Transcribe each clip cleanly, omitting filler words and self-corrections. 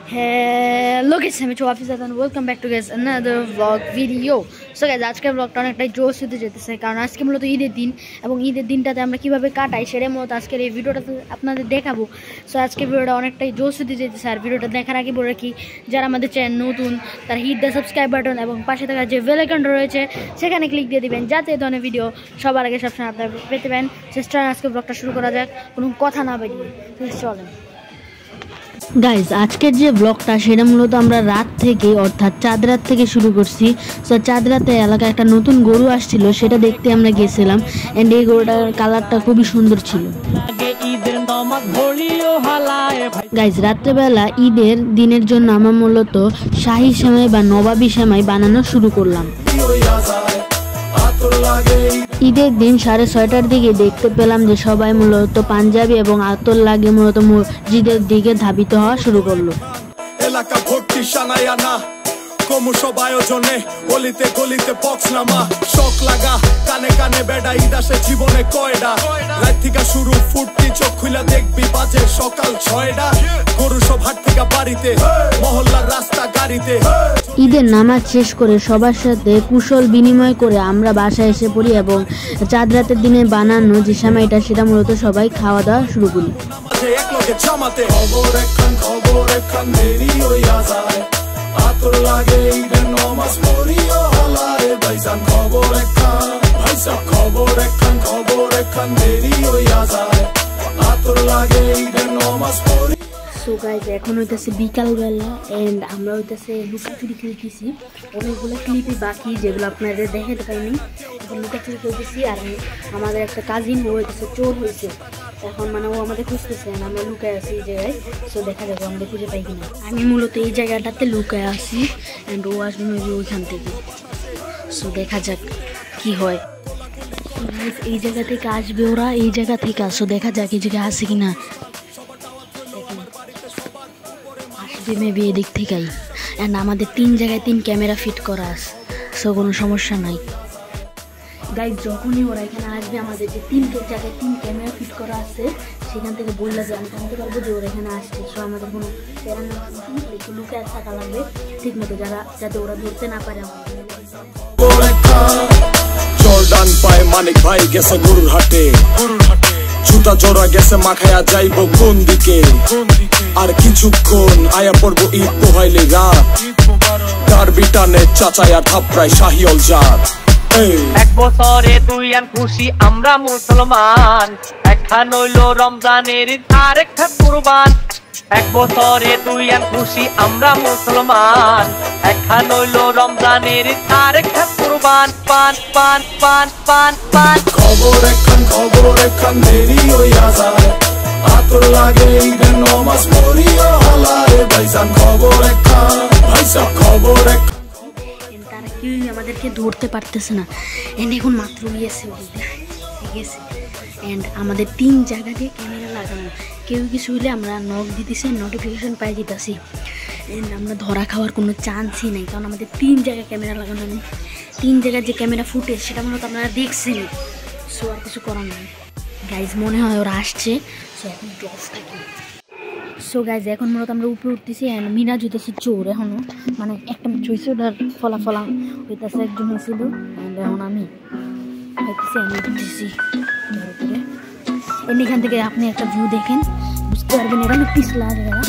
Hello guys, I'm Hafiz and welcome back to guys another vlog video. So guys, আজকের ব্লগটা অনেকটাই জোশ হতে যেতেছে কারণ আজকে মূলত ঈদের দিন এবং ঈদের দিনটাতে আমরা কিভাবে কাটাই সেটাই মূলত আজকের এই ভিডিওটাতে আপনাদের দেখাবো। সো আজকের ভিডিওটা অনেকটাই জোশ হতে যেতেছে আর ভিডিওটা দেখার আগে বলে রাখি যারা আমাদের চ্যানেল নতুন তারা হিট দ্য সাবস্ক্রাইব বাটন এবং পাশে থাকা যে বেল আইকনটা রয়েছে সেখানে ক্লিক দিয়ে দিবেন যাতে এই ধরনের ভিডিও সবার আগে সবসময় আপনারা পেতে পারেন। চেষ্টা আজকে ব্লগটা শুরু করা যাক কোনো কথা না বেরিয়ে, চলেন। গাইজ আজকের যে ব্লগটা সেটা মূলত আমরা রাত থেকে অর্থাৎ চাঁদ রাত থেকে শুরু করছি। সো চাঁদ রাতে এলাকায় একটা নতুন গরু আসছিল, সেটা দেখতে আমরা গেছিলাম অ্যান্ড এই গরুটার কালারটা খুবই সুন্দর ছিল। গাইজ রাত্রেবেলা ঈদের দিনের জন্য আমরা মূলত শাহী সেমাই বা নবাবী সেমাই বানানো শুরু করলাম। ঈদের দিন 6:30টার দিকে দেখতে পেলাম যে সবাই মূলত পাঞ্জাবি এবং আতর লাগে মূলত মসজিদের দিকে ধাবিত হওয়া শুরু করলো। এলাকা ভর্তি সানায়ানা ক্রমশ আয়োজনে গলিতে গলিতে বক্স নামা শখ লাগা কানে কানে বেড়া ঈদ আসে জীবনে কয়ডা রাত থেকে শুরু ফুটতি চোখ খুলে দেখবি বাজে সকাল 6টা গরু সব হাট থেকে বাড়িতে মহল্লার রাস্তা গাড়িতে। ঈদের নামাজ শেষ করে সবার সাথে কুশল বিনিময় করে আমরা বাসায় এসে পড়ি এবং চাঁদ রাতের দিনে বানানো যে সেমাইটা সেটা মূলত সবাই খাওয়া দাওয়া শুরু করি। আতর লাগে ঈদের নামাজ পড়িও হলারে ভাইজান খবর একখান ভাইসা খবর একখান দেরি হইয়া যায় আতর লাগে ঈদের নামাজ পড়ি। সো গাইজ এখন হইতেছে বিকালবেলা এন্ড আমরা হইতেছে লুকাচুরি খেলতেছি, অনেকগুলো ক্লিপই বাকি যেগুলো আপনাদের দেখাতে পাইনি। এখন লুকাচুরি খেলতেছি আর আমাদের একটা কাজিন ও হইতেছে চোর হয়েছে, এখন মানে ও আমাদের খুঁজতেছে আমরা লুকায় আছি এই জায়গায়। সো দেখা যাবো আমাদের খুঁজে পাই কিনা। আমি মূলত এই জায়গাটাতে লুকায় আছি অ্যান্ড ও আসবে মেবি ওইখান থেকে। সো দেখা যাক কি হয়। এই জায়গা থেকে আসবে ওরা, এই জায়গা থেকে আসো, দেখা যাক এই জায়গায় আসে কিনা। আসবে মেবি এদিক থেকেই অ্যান্ড আমাদের 3 জায়গায় 3 ক্যামেরা ফিট করা আছে, সো কোনো সমস্যা নাই। গাইজ যখনই ওরা এখানে আসবে আমাদের যে 3 জায়গায় 3 ক্যামেরা ফিট করা আছে সেখান থেকে বললে যে আমি জানতে পারবো যে ওরা এখানে আসছে। সো আমাদের কোনো একটু লুকে থাকা লাগবে ঠিক মতো যাতে ওরা ধরতে না পারে আমাদের। জর্ডান পায় মানিক ভাই গেছে গরুর হাটে জুতা জোড়া গেছে মাখায়া যাইব কোন দিকে আর কিছুক্ষণ আয়া পড়বো ঈদ পোহাইলে রাত তার বিটানে চাচায়া থাপড়ায় শাহিওল জাত। এক বছরে তুই আন খুশি আমরা মুসলমান, একখান হইল রমজানের আর একটা কুরবান। এক বছরে তুই আন খুশি আমরা মুসলমান, একখান হইল রমজানের আর একটা কুরবান। পান পান পান পান পান খবর একখান দেরি হইয়া যায় আতর লাগে ঈদের নামাজ পড়িও হলারে ভাইজান খবর একখান ভাইসা খবর একখান। তারা কেউই আমাদেরকে ধরতে পারতেছে না এন্ড এখন মাত্র গিয়েছে গেছে এন্ড আমাদের 3 জায়গাতে ক্যামেরা লাগানো, কেউ কিছু হলে আমরা নক দিতেছি, নোটিফিকেশন পাই দিতেছি এন্ড আমরা ধরা খাওয়ার কোনো চান্সই নেই কারণ আমাদের 3 জায়গায় ক্যামেরা লাগানো নেই। 3 জায়গায় যে ক্যামেরা ফুটেজ সেটা মূলত আপনারা দেখছেন। সো আর কিছু করার নেই গাইজ, মনে হয় ওরা আসছে। সো এখন ড্রপ থাকি। সো গাইজ এখন মূলত আমরা উপরে উঠতেছি অ্যান্ড মিরাজ হইতেছে চোর এখনও, মানে একটা চইছে ওটার ফলা হইতেছে একজন হয়েছিল অ্যান্ড এখন আমি হইতেছি আমি উঠতেছি উপরে। এন্ড এখান থেকে আপনি একটা ভিউ দেখেন বুঝতে পারবেন এটা অনেক পিছলা জায়গা।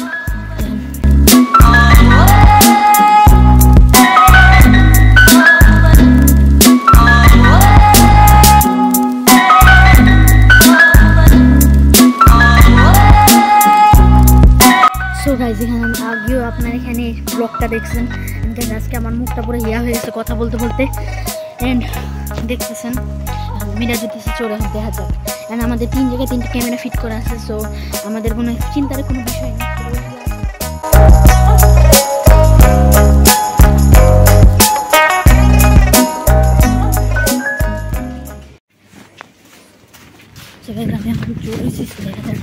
আগেও আপনার এখানে ব্লগটা দেখছেন আজকে আমার মুখটা পুরো ইয়া হয়ে গেছে কথা বলতে বলতে অ্যান্ড দেখতেছেন মিরাজ হইতেছে চোর এখন দেখা যাক। অ্যান্ড আমাদের 3 জায়গায় 3টি ক্যামেরা ফিট করা আছে, সো আমাদের কোনো চিন্তার কোনো বিষয় নেই। আমি এখন চোর হয়েছি, দেখা যাক।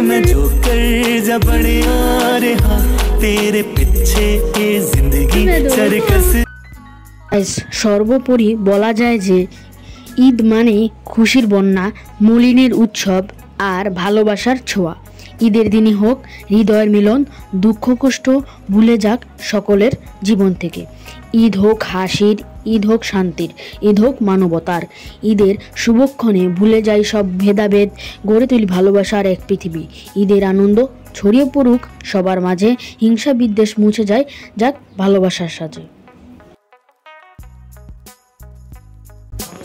मैं जो कर जा बड़े आ रहा तेरे पीछे ये जिंदगी सर्कस। সর্বোপরি বলা যায় যে ঈদ মানে খুশির বন্যা, মলিনের উৎসব আর ভালোবাসার ছোঁয়া। ঈদের দিনই হোক হৃদয়ের মিলন, দুঃখ কষ্ট ভুলে যাক সকলের জীবন থেকে। ঈদ হোক হাসির, ঈদ হোক শান্তির, ঈদ হোক মানবতার। ঈদের শুভক্ষণে ভুলে যাই সব ভেদাভেদ, গড়ে তুলি ভালোবাসার এক পৃথিবী। ঈদের আনন্দ ছড়িয়ে পড়ুক সবার মাঝে, হিংসা বিদ্বেষ মুছে যায় যাক ভালোবাসার সাজে।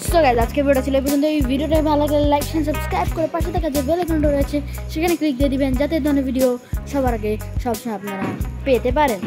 সো গাইস, আজকে ভিডিওটা ছিল এই পর্যন্ত। এই ভিডিওটা ভালো লাগলে লাইক শেয়ার সাবস্ক্রাইব করে পাশে থাকা যে বেল আইকনটা রয়েছে সেখানে ক্লিক দিয়ে দিবেন, যাতে এই ধরনের ভিডিও সবার আগে সবসময় আপনারা পেতে পারেন।